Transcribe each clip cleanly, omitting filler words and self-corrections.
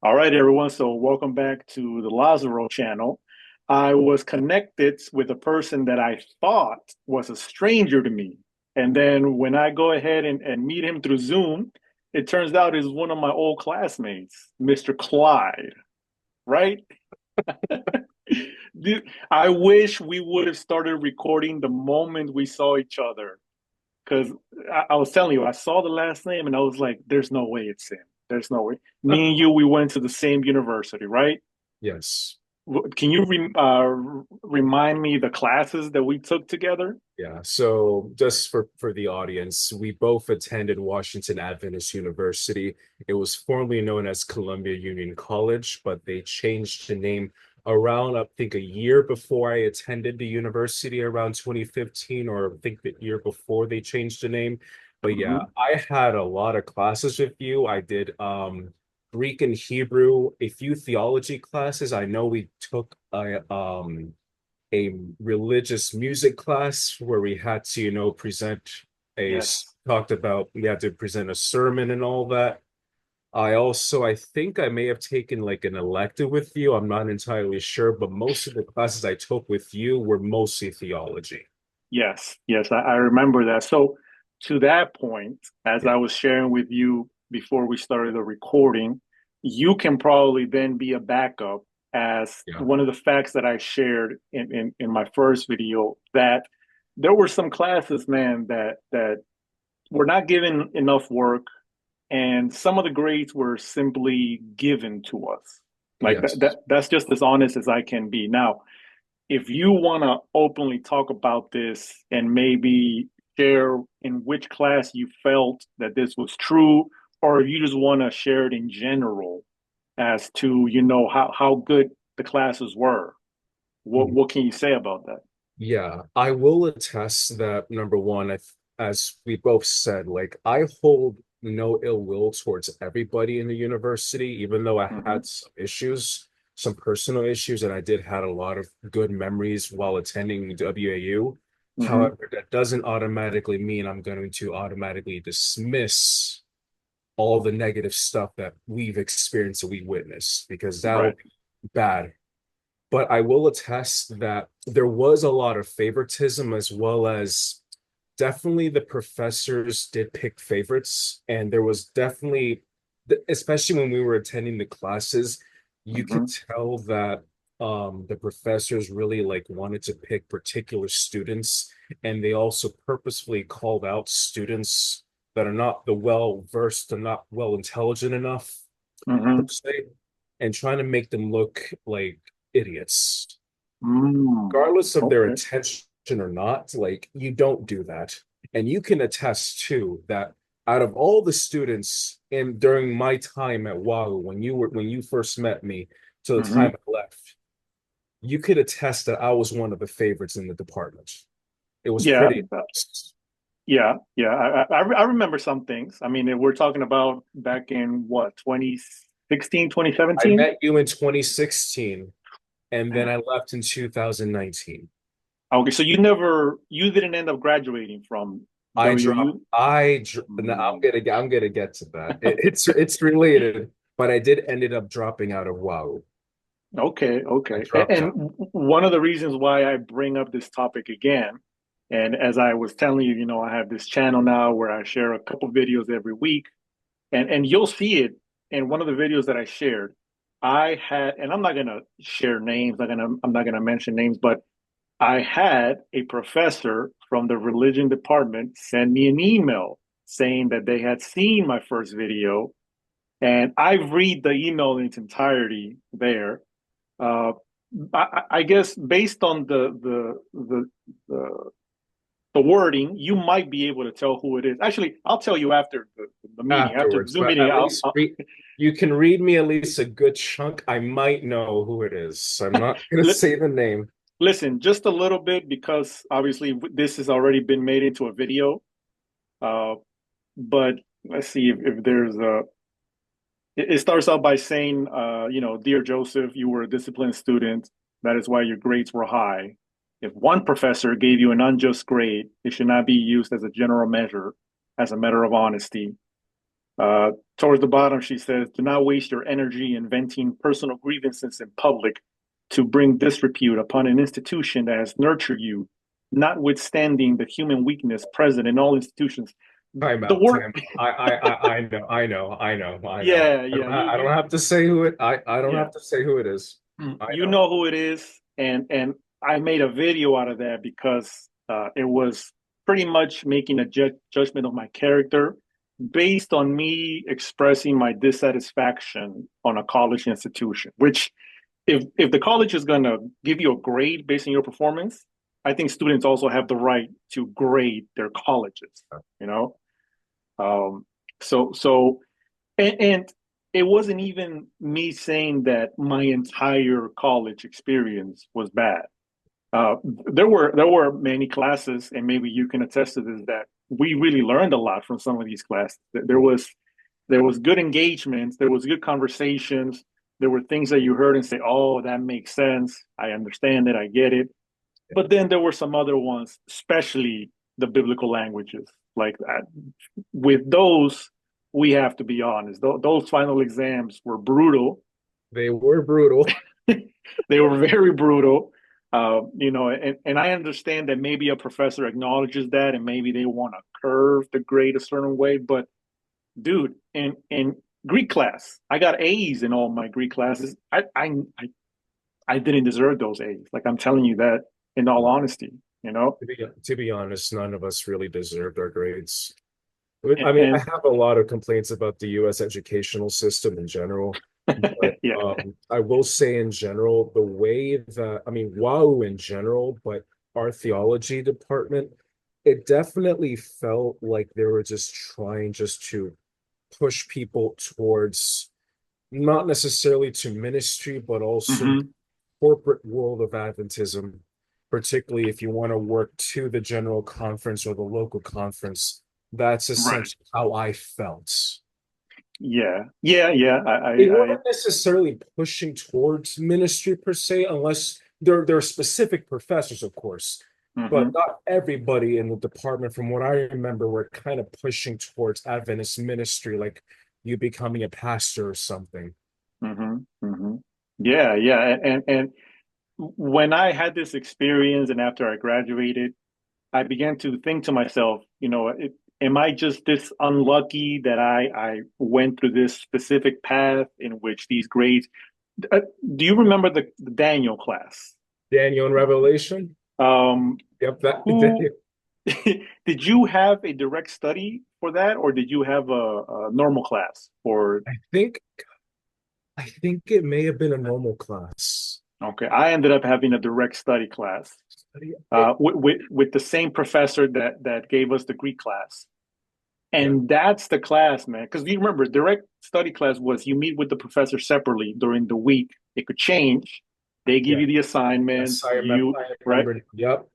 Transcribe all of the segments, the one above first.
All right, everyone. So, welcome back to the Lazaro channel. I was connected with a person that I thought was a stranger to me. And then when I go ahead and meet him through Zoom, it turns out is one of my old classmates, Mr. Clyde, right? I wish we would have started recording the moment we saw each other. Because I was telling you, I saw the last name and I was like, there's no way it's him. There's no way. Me and you, we went to the same university, right? Yes. Can you remind me the classes that we took together? Yeah. So just for the audience, we both attended Washington Adventist University. It was formerly known as Columbia Union College, but they changed the name around, I think, a year before I attended the university around 2015, or I think the year before they changed the name. But yeah, Hmm. I had a lot of classes with you. I did Greek and Hebrew, a few theology classes. I know we took a religious music class where we had to, present Yes. talked about, we had to present a sermon and all that. I think I may have taken like an elective with you. I'm not entirely sure, but most of the classes I took with you were mostly theology. Yes. Yes. I remember that. So, to that point, as Yeah. I was sharing with you before we started the recording, you can probably then be a backup as Yeah. one of the facts that I shared in my first video that there were some classes, man, that were not given enough work, and some of the grades were simply given to us. Like Yes. that's just as honest as I can be. Now, if you want to openly talk about this and maybe share in which class you felt that this was true, or if you just want to share it in general as to how good the classes were, what can you say about that? Yeah, I will attest that number one, as we both said, like I hold no ill will towards everybody in the university, even though I Hmm. had some issues, some personal issues, and I did had a lot of good memories while attending WAU. Hmm. However, that doesn't automatically mean I'm going to automatically dismiss all the negative stuff that we've experienced and we witnessed, because that'll Right. be bad. But I will attest that there was a lot of favoritism, as well as definitely the professors did pick favorites. And there was definitely, especially when we were attending the classes, you could Hmm. tell that the professors really like wanted to pick particular students. And they also purposefully called out students that are not the well versed and not well intelligent enough, per Hmm. se, and trying to make them look like idiots, Mm. regardless of their Okay. intention or not. Like, you don't do that. And you can attest too that out of all the students in during my time at WAU, when you first met me to the time Hmm. I left, you could attest that I was one of the favorites in the department. It was Yeah. pretty. Yeah. Yeah. I remember some things. I mean, we're talking about back in what, 2016, I 2017? met you in 2016, and then Man. I left in 2019. Okay, so you didn't end up graduating from I dropped. WU? No, Mm. I'm gonna get to that. It's related, but I did ended up dropping out of WoW. Okay, I okay. dropped And out. one of the reasons why I bring up this topic again, and as I was telling you, I have this channel now where I share a couple videos every week, and you'll see it in one of the videos that I shared. I had, and I'm not gonna share names, I'm not gonna mention names, but I had a professor from the religion department send me an email saying that they had seen my first video, and I read the email in its entirety there. Uh, I guess based on the the wording, you might be able to tell who it is. Actually, I'll tell you after the meeting, after the Afterwards, Zoom but meeting. at least you can read me at least a good chunk. I might know who it is. So I'm not gonna say the name. Listen just a little bit because obviously this has already been made into a video. Uh, but let's see if there's a. It starts out by saying, dear Joseph, you were a disciplined student. That is why your grades were high. If one professor gave you an unjust grade, it should not be used as a general measure, as a matter of honesty. Towards the bottom, she says, "Do not waste your energy inventing personal grievances in public to bring disrepute upon an institution that has nurtured you, notwithstanding the human weakness present in all institutions." Time The out, word, time. I know. yeah, yeah, I don't have to say who it. I don't yeah, have to say who it is. I you know. know who it is, and I made a video out of that because it was pretty much making a judgment of my character based on me expressing my dissatisfaction on a college institution. Which, if the college is going to give you a grade based on your performance, I think students also have the right to grade their colleges. You know, um, so and it wasn't even me saying that my entire college experience was bad. There were many classes, and maybe you can attest to this, that we really learned a lot from some of these classes. There was good engagements, there was good conversations, there were things that you heard and say, "Oh, that makes sense. I understand it. I get it." But then there were some other ones, especially the biblical languages. Like that. With those, we have to be honest. Those final exams were brutal. They were brutal. They were very brutal. And I understand that maybe a professor acknowledges that, and maybe they want to curve the grade a certain way. But dude, in Greek class, I got A's in all my Greek classes. I didn't deserve those A's. Like, I'm telling you that in all honesty. You know, To be honest, none of us really deserved our grades. and, I mean, I and have a lot of complaints about the U.S. educational system in general, but yeah. I will say in general, the way that, I mean, WOW in general, but our theology department, it definitely felt like they were just trying just to push people towards not necessarily to ministry, but also Hmm. corporate world of Adventism, particularly if you want to work to the general conference or the local conference. That's Right. essentially how I felt. Yeah. Yeah. Yeah. They I weren't necessarily pushing towards ministry per se, unless there are specific professors, of course, but hmm not everybody in the department, from what I remember, were kind of pushing towards Adventist ministry, like you becoming a pastor or something. hmm hmm Yeah. Yeah. And when I had this experience and after I graduated, I began to think to myself, am I just this unlucky that I went through this specific path in which these grades? Uh, do you remember the Daniel class? Daniel in Revelation. Um, Yep, that who did you have a direct study for that, or did you have a normal class? Or I think I think it may have been a normal class. okay, I ended up having a direct study class with the same professor that gave us the Greek class. Yeah, And that's the class, man. Because you remember, direct study class was you meet with the professor separately during the week. It could change. They give yeah. you the Yes, assignments, you, I right? remembered. Yep.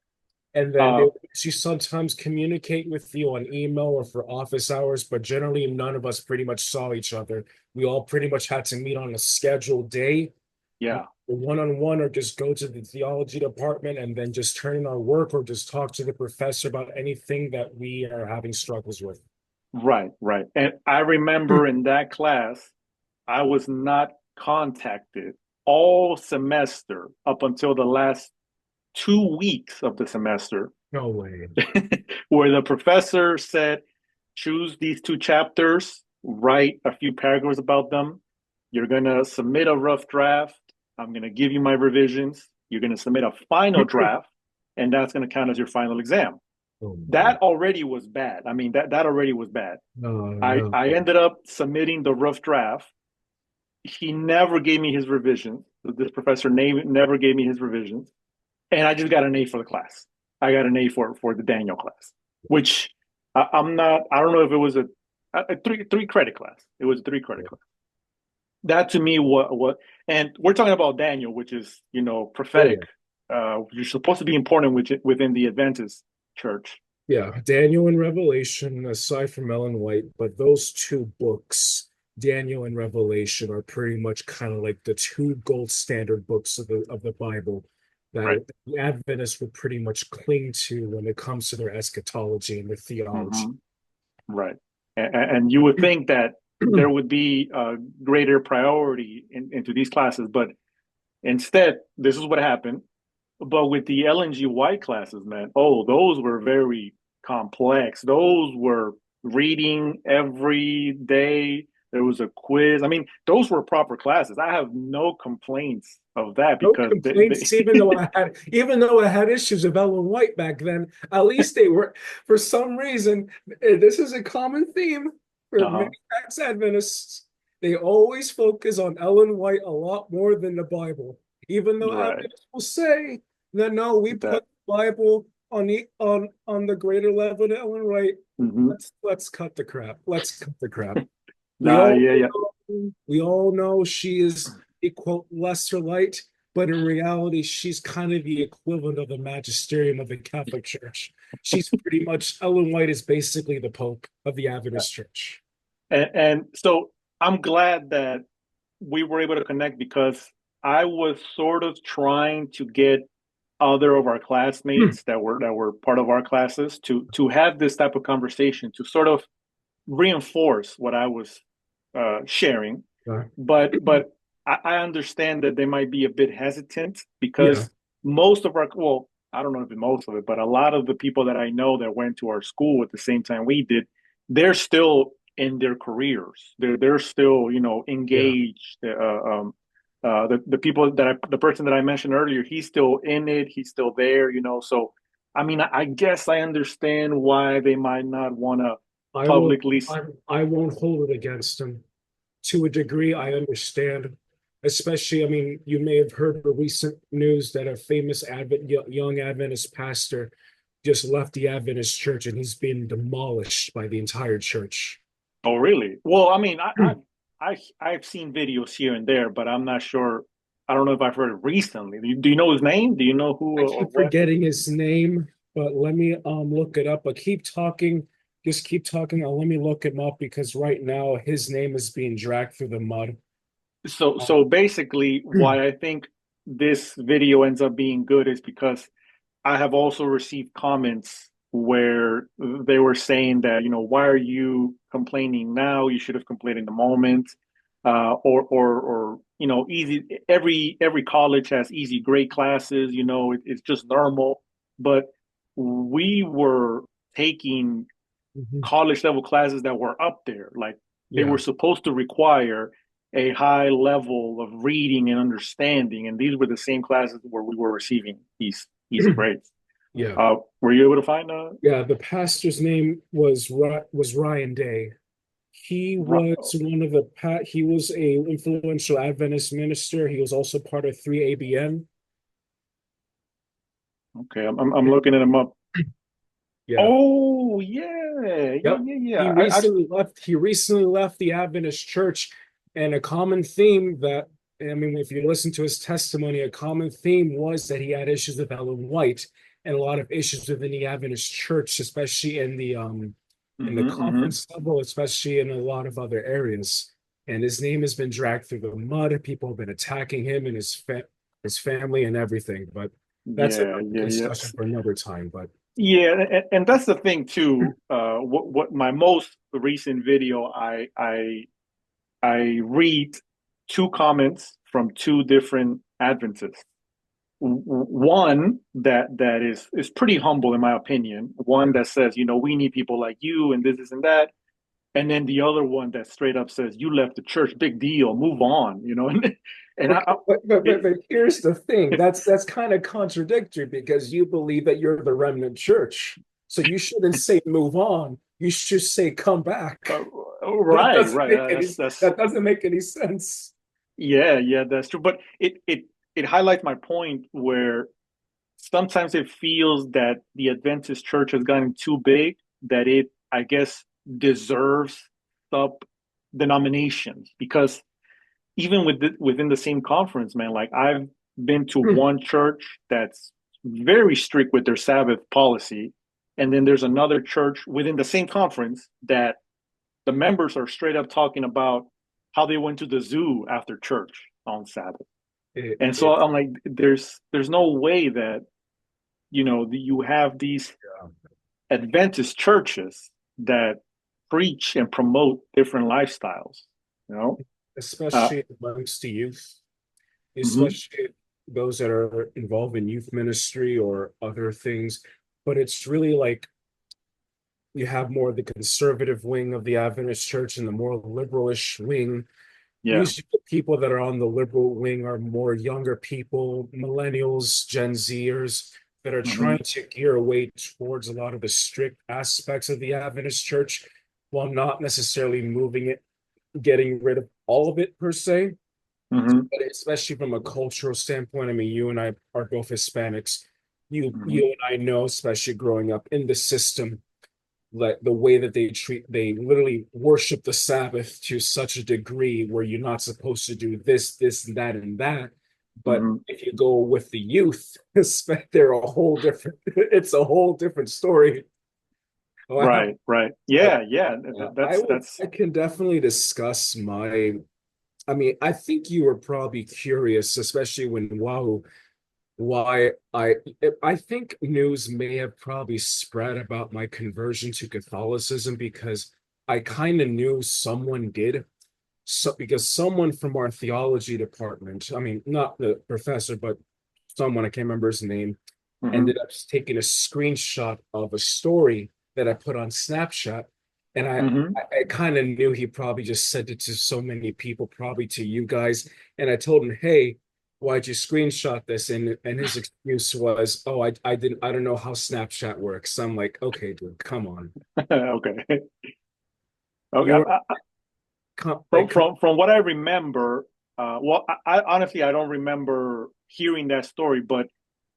And then they Uh, would actually sometimes communicate with you on email or for office hours, but generally none of us pretty much saw each other. We all pretty much had to meet on a scheduled day, yeah, one on one, or just go to the theology department and then just turn in our work or just talk to the professor about anything that we are having struggles with. right, right. And I remember in that class, I was not contacted all semester up until the last 2 weeks of the semester, No way. where the professor said, choose these two chapters, write a few paragraphs about them. You're going to submit a rough draft. I'm going to give you my revisions. You're going to submit a final draft, and that's going to count as your final exam. Oh my. That already was bad. I mean, that already was bad. No, no. I ended up submitting the rough draft. He never gave me his revisions. This professor never gave me his revisions, and I just got an A for the class. I got an A for the Daniel class, which I'm not. I don't know if it was a three credit class. It was a 3 credit class. That to me, and we're talking about Daniel, which is Oh prophetic. yeah. You're supposed to be important within the Adventist church. Yeah, Daniel and Revelation, aside from Ellen White, but those two books, Daniel and Revelation, are pretty much kind of like the two gold standard books of the Bible Right. that the Adventists would pretty much cling to when it comes to their eschatology and their theology. hmm Right. And you would think that there would be a greater priority into these classes, but instead, this is what happened. But with the LNGY classes, man, oh, those were very complex. Those were reading every day. There was a quiz. I mean, those were proper classes. I have no complaints of that No because complaints, even though I had issues with Ellen White back then, at least they were, for some reason, this is a common theme for many uh-huh, ex-Adventists. They always focus on Ellen White a lot more than the Bible. Even though right. Adventists will say that no, we That put the Bible on the greater level than Ellen White. hmm Let's cut the crap. Let's cut the crap. We Nah, all yeah, yeah. we all know she is a quote lesser light, but in reality, she's kind of the equivalent of the magisterium of the Catholic Church. She's pretty much Ellen White is basically the Pope of the Adventist Church. And so I'm glad that we were able to connect because I was sort of trying to get other of our classmates that were part of our classes to have this type of conversation to sort of reinforce what I was sharing. Yeah. But I understand that they might be a bit hesitant Yeah. because most of our well, I don't know if most of it, but a lot of the people that I know that went to our school at the same time we did, they're still in their careers. They're still Yeah. engaged. The people that the person that I mentioned earlier, he's still in it. He's still there. So I mean, I guess I understand why they might not want to I will publicly. I won't hold it against them. To a degree, I understand. Especially, I mean, you may have heard the recent news that a famous young Adventist pastor just left the Adventist church and he's been demolished by the entire church. Oh, really? Well, I mean, I've seen videos here and there, but I'm not sure. I don't know if I've heard it recently. Do you know his name? Do you know who I or keep what? forgetting his name, but let me look it up. But keep talking, just keep talking. Let me look him up because right now his name is being dragged through the mud. So basically, why I think this video ends up being good is because I have also received comments where they were saying that, why are you complaining now? You should have complained in the moment. Or easy. Every college has easy grade classes. It's just normal. But we were taking Mhm. college level classes that were up there. Like they Yeah. were supposed to require a high level of reading and understanding, and these were the same classes where we were receiving these easy grades. Yeah. Were you able to find Yeah, the pastor's name was Ryan Day. He was one of the he was a influential Adventist minister. He was also part of 3ABN. Okay, I'm looking at them up. Yeah. Oh yeah, yeah, Yep. yeah, yeah. He recently left the Adventist church, and a common theme that I mean, if you listen to his testimony, a common theme was that he had issues with Ellen White and a lot of issues within the Adventist church, especially in the Mm-hmm. conference level, especially in a lot of other areas. And his name has been dragged through the mud. People have been attacking him and his family and everything. But that's Yeah, another yeah, yeah. discussion for another time. But Yeah, and that's the thing too. What my most recent video, I read two comments from two different Adventists. One that is pretty humble in my opinion. One that says, we need people like you and this and that. And then the other one that straight up says, you left the church, big deal, move on. And okay, it, but here's the thing. That's kind of contradictory because you believe that you're the remnant church. So you shouldn't say move on. You should say come back. uh, That right, doesn't right. make any That's that doesn't make any sense. Yeah, yeah, that's true. But it highlights my point where sometimes it feels that the Adventist church has gotten too big, that it, I guess, deserves sub denominations. Because even within the same conference, man, like I've been to one church that's very strict with their Sabbath policy, and then there's another church within the same conference that the members are straight up talking about how they went to the zoo after church on Sabbath. And so It's I'm like, there's no way that you have these Adventist churches that preach and promote different lifestyles, you know? Uh, especially amongst the youth, mhm. especially those that are involved in youth ministry or other things. But it's really like you have more of the conservative wing of the Adventist church and the more liberalish wing. Yeah. Usually, the people that are on the liberal wing are more younger people, millennials, Gen Zers, that are trying Mhm. to gear away towards a lot of the strict aspects of the Adventist church while not necessarily moving it, getting rid of all of it per se. Mhm. But especially from a cultural standpoint, I mean, you and I are both Hispanics. You Mhm. and I know, especially growing up in the system, like the way that they literally worship the Sabbath to such a degree where you're not supposed to do this, and that, and that. But Mhm. if you go with the youth, they're a whole different, it's a whole different story. Wow. Right. Right. But Yeah. Yeah. I That's. can definitely discuss I mean, I think you were probably curious, especially when Wahoo, why I think news may have probably spread about my conversion to Catholicism because I kind of knew someone did. So because someone from our theology department, I mean, not the professor, but someone, I can't remember his name, ended Mhm. up taking a screenshot of a story that I put on Snapchat. And Mhm. I kind of knew he probably just sent it to so many people, probably to you guys. And I told him, hey, why'd you screenshot this? And his excuse was, oh, I don't know how Snapchat works. So I'm like, okay, dude, come on. Okay. Okay. You're like, From what I remember, well, I honestly I don't remember hearing that story, but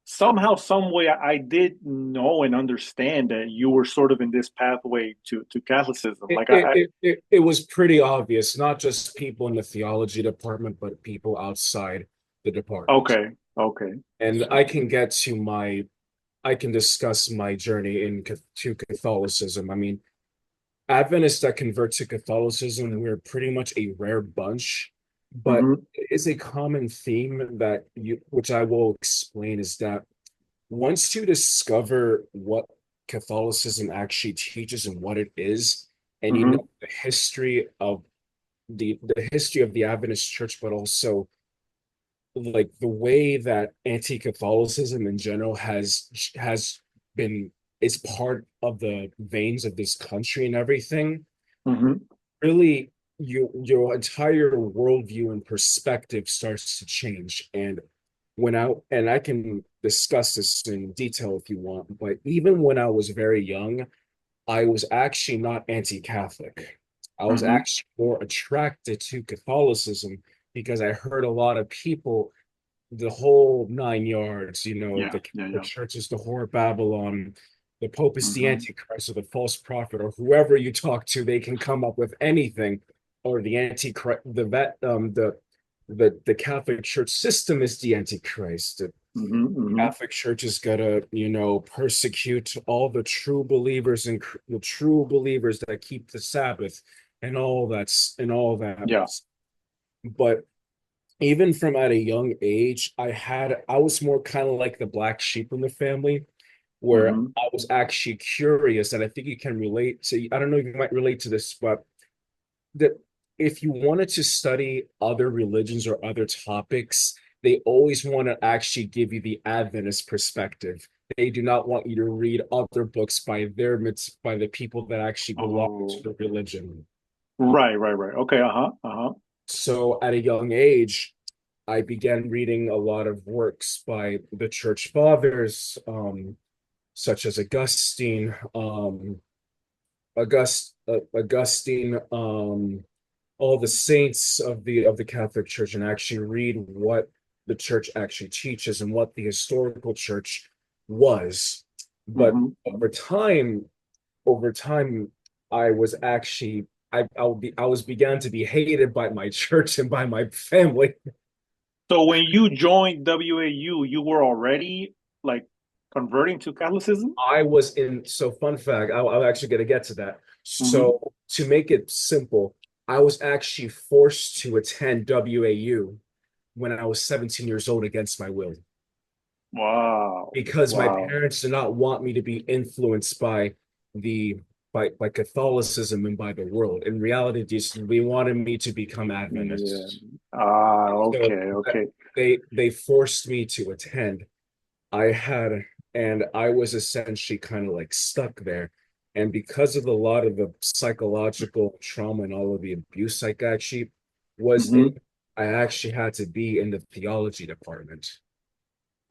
somehow, some way, I did know and understand that you were sort of in this pathway to Catholicism. Like it was pretty obvious, not just people in the theology department, but people outside the department. okay, okay, And so, I can discuss my journey to Catholicism. I mean, Adventists that convert to Catholicism, we're pretty much a rare bunch, but hmm it is a common theme that which I will explain, is that once you discover what Catholicism actually teaches and what it is, and you hmm know the history of the Adventist Church, but also like the way that anti-Catholicism in general has been is part of the veins of this country and everything, hmm really your entire worldview and perspective starts to change. And and I can discuss this in detail if you want, but even when I was very young, I was actually not anti-Catholic. I was hmm actually more attracted to Catholicism because I heard a lot of people, the whole nine yards, yeah, the yeah, Catholic yeah, Church is the whore of Babylon, the Pope is the hmm Antichrist or the false prophet, or whoever you talk to, they can come up with anything, or the Antichrist, the Catholic Church system is the Antichrist. The hmm Catholic Church is gonna, persecute all the true believers and the true believers that keep the Sabbath and all that. yeah, But even from at a young age, I was more kind of like the black sheep in the family, where hmm I was actually curious, and I think you can relate to, I don't know if you might relate to this, but that if you wanted to study other religions or other topics, they always want to actually give you the Adventist perspective. They do not want you to read other books by the people that actually belong to oh, the religion. right, right, right, okay, uh-huh, uh-huh, So at a young age, I began reading a lot of works by the church fathers, such as Augustine, all the saints of the Catholic Church, and actually read what the church actually teaches and what the historical church was. But hmm over time, I was actually I was began to be hated by my church and by my family. So when you joined WAU, you were already like converting to Catholicism? I was in, so fun fact, I'm actually going to get to that. Hmm So to make it simple, I was actually forced to attend WAU when I was 17 years old against my will Wow, because my wow. parents did not want me to be influenced by the by Catholicism and by the world. In reality, they wanted me to become Yeah. Adventist. Ah, So okay, okay. they forced me to attend. I had, and I was essentially kind of like stuck there. And because of a lot of the psychological trauma and all of the abuse I actually was in, Mm-hmm. I actually had to be in the theology department.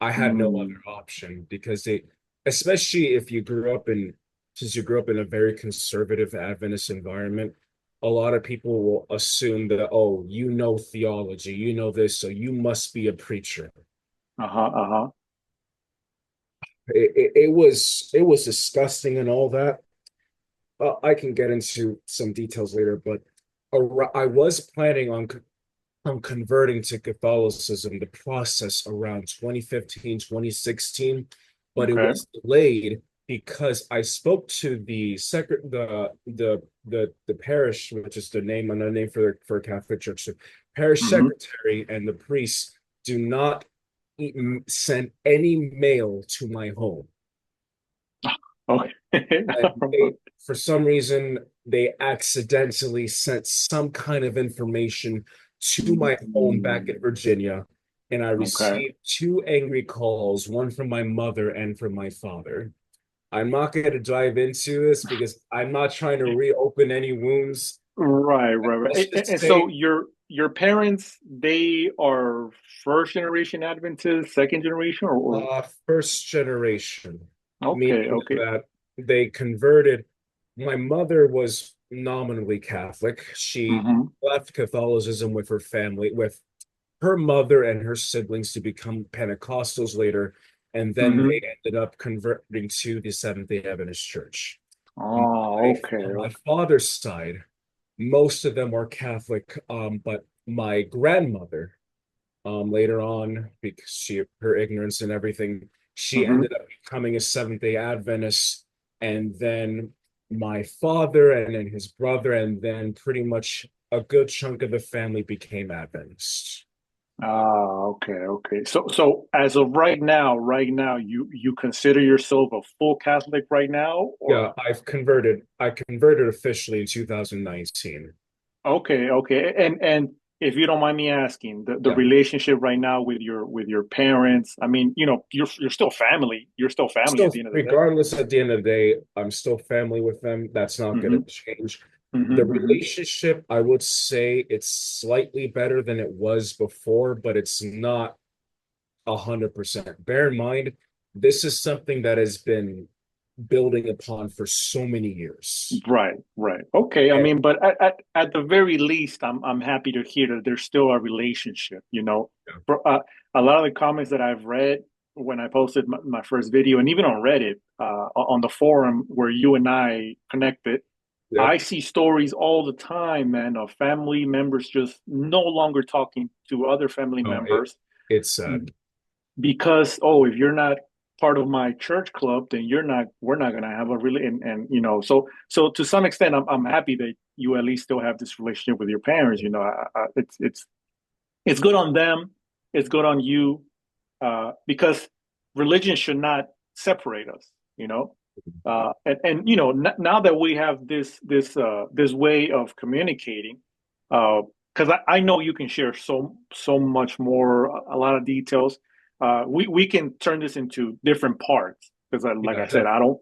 I had no Mm. other option because especially if you grew up in, since you grew up in a very conservative Adventist environment, a lot of people will assume that, oh, you know theology, you know this, so you must be a preacher. Uh-huh, uh-huh. It was disgusting and all that. I can get into some details later, but I was planning on converting to Catholicism, the process around 2015, 2016, but it Okay. was delayed because I spoke to the secret the parish, which is the name, another name for a Catholic church. The parish Mm-hmm. secretary and the priest do not send any mail to my home. Okay. And for some reason, they accidentally sent some kind of information to my home back in Mm. Virginia. And I Okay. received two angry calls, one from my mother and from my father. I'm not going to dive into this because I'm not trying to reopen any wounds. Right, right, right. Let's just And so say your parents, they are first generation Adventists, second generation, or first generation, okay, meaning okay. that they converted. My mother was nominally Catholic. She Mm-hmm. left Catholicism with her family, with her mother and her siblings to become Pentecostals later, and then Mm-hmm. they ended up converting to the Seventh-day Adventist Church. Oh, okay, On my okay. father's side, most of them are Catholic, but my grandmother, later on, because her ignorance and everything, she Mm-hmm. ended up becoming a Seventh-day Adventist, and then my father and then his brother, and then pretty much a good chunk of the family became Adventists. Ah, okay, okay. So as of right now, you consider yourself a full Catholic right now, or Yeah, I've converted. I converted officially in 2019. okay, okay. And if you don't mind me asking, the Yeah, relationship right now with your parents, I mean, you're still family. You're still family at still, the end of the day. regardless, at the end of the day, I'm still family with them. That's not going to Mm-hmm. change. The Mm-hmm. Mm-hmm. relationship, I would say it's slightly better than it was before, but it's not 100%. Bear in mind, this is something that has been building upon for so many years. Right, right. Okay. I And mean, but at the very least, I'm happy to hear that there's still a relationship, you know. For a lot of the comments that I've read when I posted my first video, and even on Reddit, on the forum where you and I connected, yeah, I see stories all the time, man, of family members just no longer talking to other family no, members it's sad. because, oh, if you're not part of my church club, then we're not gonna have a really and so to some extent I'm happy that you at least still have this relationship with your parents. It's good on them, it's good on you, because religion should not separate us, you know. And now that we have this way of communicating, because I know you can share so much more, a lot of details. We can turn this into different parts because, like Yeah, I said, I don't.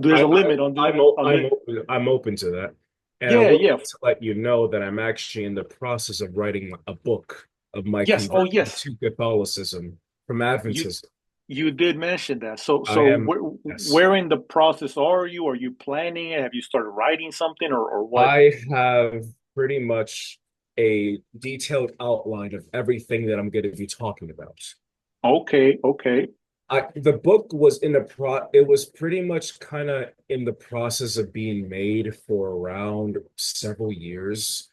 There's I, a I limit on the I'm o- on I'm the. open, I'm open to that. And I Yeah, would yeah, like to let you know that I'm actually in the process of writing a book of my yes. Oh, conversion yes. to Catholicism from You Adventism. you did mention that. So I so am, yes. where in the process are you? Are you planning it? Have you started writing something or what? I have pretty much a detailed outline of everything that I'm going to be talking about. Okay, okay. The book was it was pretty much kind of in the process of being made for around several years.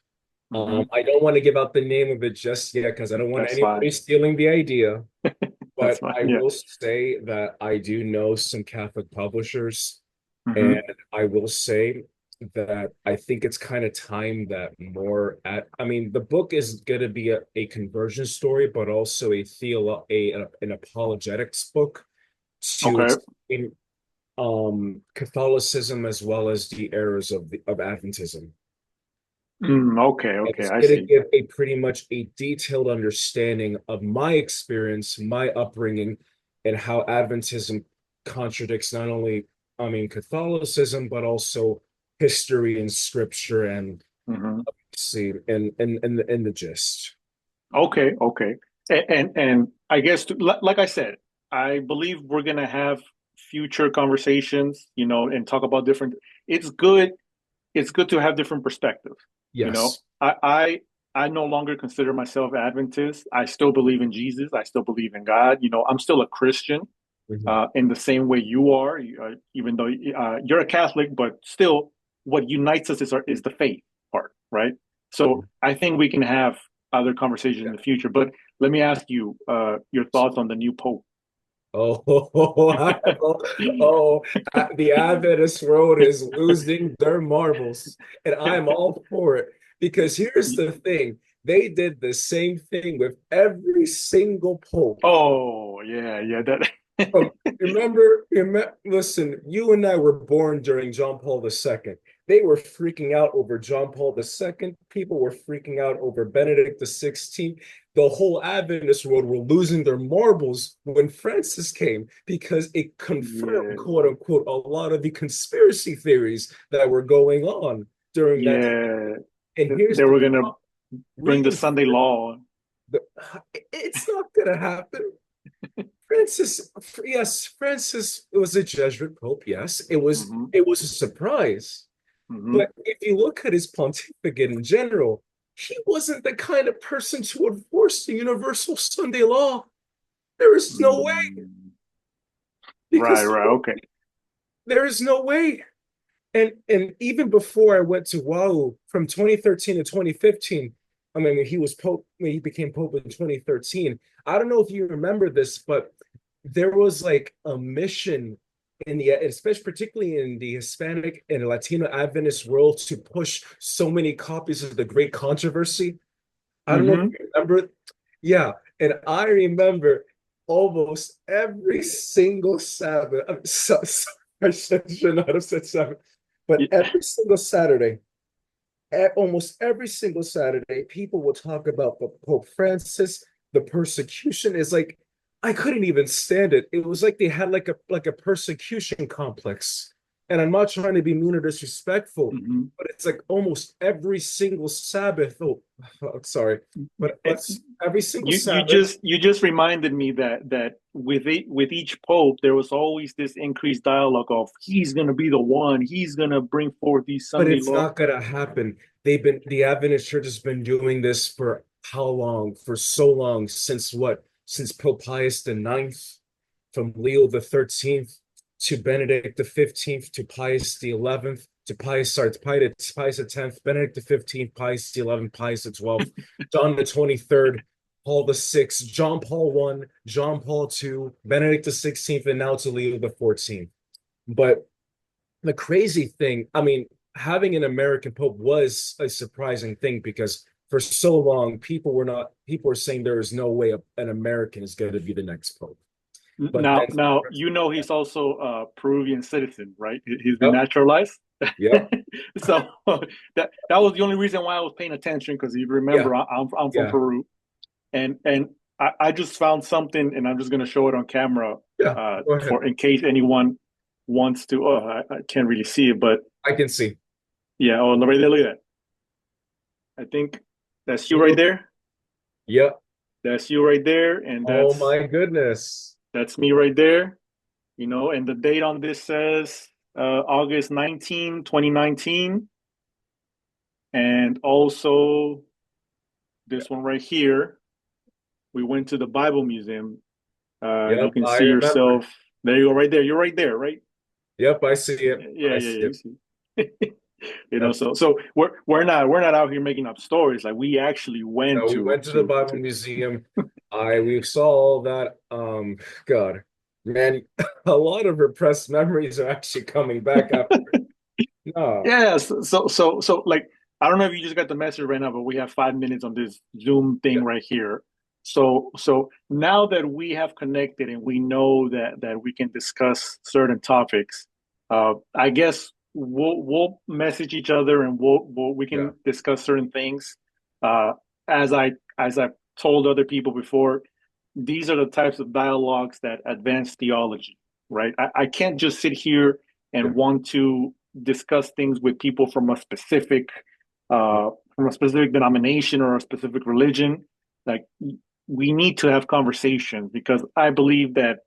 Hmm. I don't want to give out the name of it just yet because I don't want That's fine. anybody stealing the idea. That's But fine. I Yeah. will say that I do know some Catholic publishers, and Hmm. I will say that I think it's kind of time that I mean, the book is going to be a conversion story, but also an apologetics book to Okay. explain Catholicism as well as the errors of Adventism. Okay, And okay, it's I going to see. give a pretty much a detailed understanding of my experience, my upbringing, and how Adventism contradicts not only, I mean, Catholicism, but also history and scripture and Hmm. see and the gist. Okay, okay. And I guess like I said, I believe we're gonna have future conversations, and talk about different. It's good. It's good to have different perspectives. You know, Yes. I no longer consider myself Adventist. I still believe in Jesus. I still believe in God. I'm still a Christian, Mhm. in the same way you are. Even though you're a Catholic, but still, what unites us is the faith part, right? So I think we can have other conversations in Yeah. the future. But let me ask you your thoughts on the new pope. Oh, oh, the Adventist world is losing their marbles, and I'm all for it because here's the thing. They did the same thing with every single pope. Oh yeah, yeah. That. Um, listen, you and I were born during John Paul II. They were freaking out over John Paul II. People were freaking out over Benedict XVI. The whole Adventist world were losing their marbles when Francis came because it confirmed, Yeah, quote unquote, a lot of the conspiracy theories that were going on during that time. yeah. And here's They the were gonna problem. bring the Reading, Sunday law. the, it's not going to happen. Francis, yes, Francis was a Jesuit pope. Yes, it was. Hmm. It was a surprise. Hmm. But if you look at his pontificate in general, he wasn't the kind of person to enforce the universal Sunday law. There is no way Mm. Right, because right. Okay. there is no way. And even before I went to WAU from 2013 to 2015, I mean, he was pope. When he became pope in 2013. I don't know if you remember this, but there was like a mission in the, especially particularly in the Hispanic and Latino Adventist world, to push so many copies of the Great Controversy. I don't know if Hmm. you remember. Yeah, and I remember almost every single Sabbath. I should not have said Sabbath, but every single Saturday, almost every single Saturday, people will talk about Pope Francis. The persecution is like, I couldn't even stand it. It was like they had like a persecution complex. And I'm not trying to be mean or disrespectful, Hmm. but it's like almost every single Sabbath. Oh, sorry, but let's every single You Sabbath. just reminded me that with each pope there was always this increased dialogue of he's gonna be the one, he's gonna bring forth these But Sunday it's law. not gonna happen. The Adventist Church has been doing this for how long? For so long, since what? Since Pope Pius the Ninth, from Leo the 13th to Benedict the 15th to Pius the 11th to Pius the 10th, Benedict the 15th, Pius the 11th, Pius the 12th, John the 23rd, Paul the 6th, John Paul I, John Paul II, Benedict the 16th, and now to Leo the 14th. But the crazy thing, I mean, having an American Pope was a surprising thing because for so long people were saying there is no way an American is going to be the next Pope. But Now, then, he's also a Peruvian citizen, right? He's been yep, naturalized. yep, So that was the only reason why I was paying attention, because you yeah, remember I'm from yeah, Peru, and I just found something, and I'm just gonna show it on camera, yeah. Go ahead. for in case anyone wants to. Oh, I can't really see it, but I can see. yeah. Oh, right there, look at that. I think that's you right Look, there. yep. That's you right there, and Oh that's my goodness. that's me right there. And the date on this says August 19, 2019. And also this one right here, we went to the Bible Museum. You Yep, can I see remember. yourself. There you go, right there. You're right there, right? Yep, I see it. Yeah, I yeah, see yeah. You it. see. That's So we're not out here making up stories. Like, we actually went we to went to the to Bible to. Museum. We saw all that. God, man, a lot of repressed memories are actually coming back after. No, Yeah. So like, I don't know if you just got the message right now, but we have 5 minutes on this Zoom yeah, thing right here. So now that we have connected and we know that we can discuss certain topics, I guess we'll message each other and we Yeah. can discuss certain things. Uh, as I've told other people before, these are the types of dialogues that advance theology, right? I can't just sit here Yeah. and want to discuss things with people from a specific denomination or a specific religion. Like we need to have conversations because I believe that,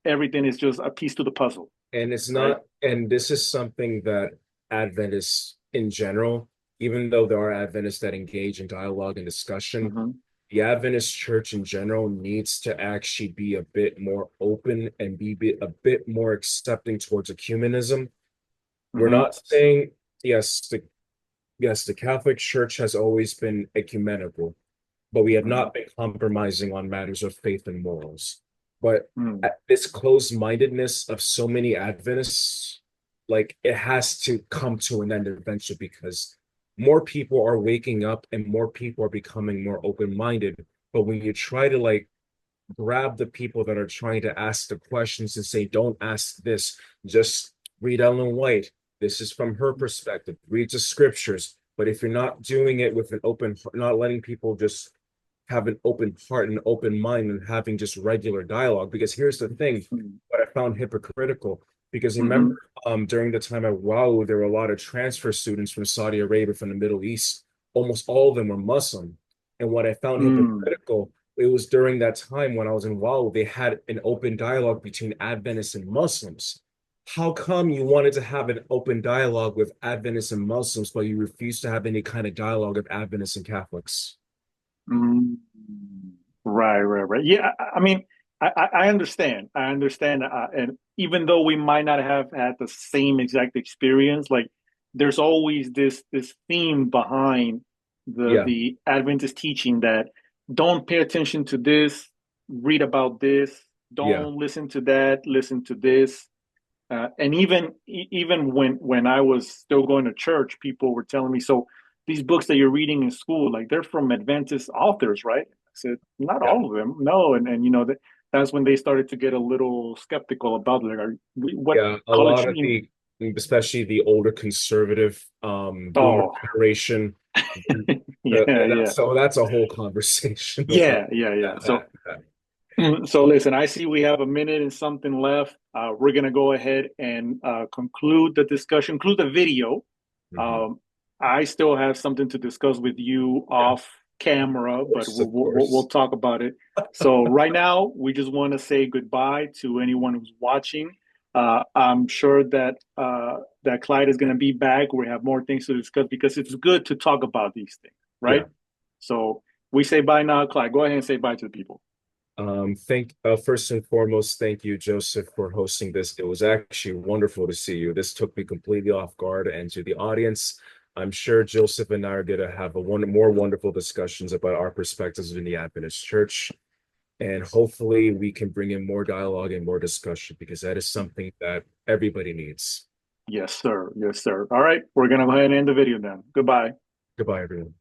everything is just a piece to the puzzle, And it's right? not, and this is something that Adventists in general, even though there are Adventists that engage in dialogue and discussion, Mm-hmm. the Adventist church in general needs to actually be a bit more open and be a bit more accepting towards ecumenism. We're Mm-hmm. not saying, yes, the Catholic Church has always been ecumenical, but we have Mm-hmm. not been compromising on matters of faith and morals. But Mm-hmm. this closed-mindedness of so many Adventists, like it has to come to an end eventually because more people are waking up and more people are becoming more open-minded. But when you try to like grab the people that are trying to ask the questions and say, don't ask this, just read Ellen White. This is from her perspective. Read the scriptures. But if you're not doing it with an open, not letting people just have an open heart and open mind and having just regular dialogue. Because here's the thing, what I found hypocritical, because Mm-hmm. remember, during the time at WOW, there were a lot of transfer students from Saudi Arabia, from the Middle East. Almost all of them were Muslim. And what I found Mm-hmm. hypocritical, it was during that time when I was in WOW, they had an open dialogue between Adventists and Muslims. How come you wanted to have an open dialogue with Adventists and Muslims, but you refused to have any kind of dialogue with Adventists and Catholics? Mm. Right, right, right. Yeah, I mean, I understand. I understand. And even though we might not have had the same exact experience, like there's always this theme behind Yeah, the Adventist teaching that don't pay attention to this, read about this, yeah. don't listen to that, listen to this. And even when I was still going to church, people were telling me, so these books that you're reading in school, like they're from Adventist authors, right? I said, not Yeah, all of them, no. And that's when they started to get a little skeptical about like, what yeah. A college? lot of especially the older conservative boomer Oh, generation. yeah, yeah, That's a whole conversation about yeah, yeah, yeah. that. So listen, I see we have a minute and something left. We're gonna go ahead and conclude the discussion, conclude the video. Mhm. Um, I still have something to discuss with you Yeah, off camera, but of we'll course. talk about it. So right now, we just want to say goodbye to anyone who's watching. I'm sure that Clyde is going to be back. We have more things to discuss because it's good to talk about these things, Yeah. right? So we say bye now, Clyde. Go ahead and say bye to the people. Thank First and foremost, thank you, Joseph, for hosting this. It was actually wonderful to see you. This took me completely off guard, and to the audience, I'm sure Joseph and I are going to have more wonderful discussions about our perspectives in the Adventist Church, and hopefully we can bring in more dialogue and more discussion because that is something that everybody needs. Yes, sir. Yes, sir. All right, we're gonna go ahead and end the video then. Goodbye. Goodbye, everyone.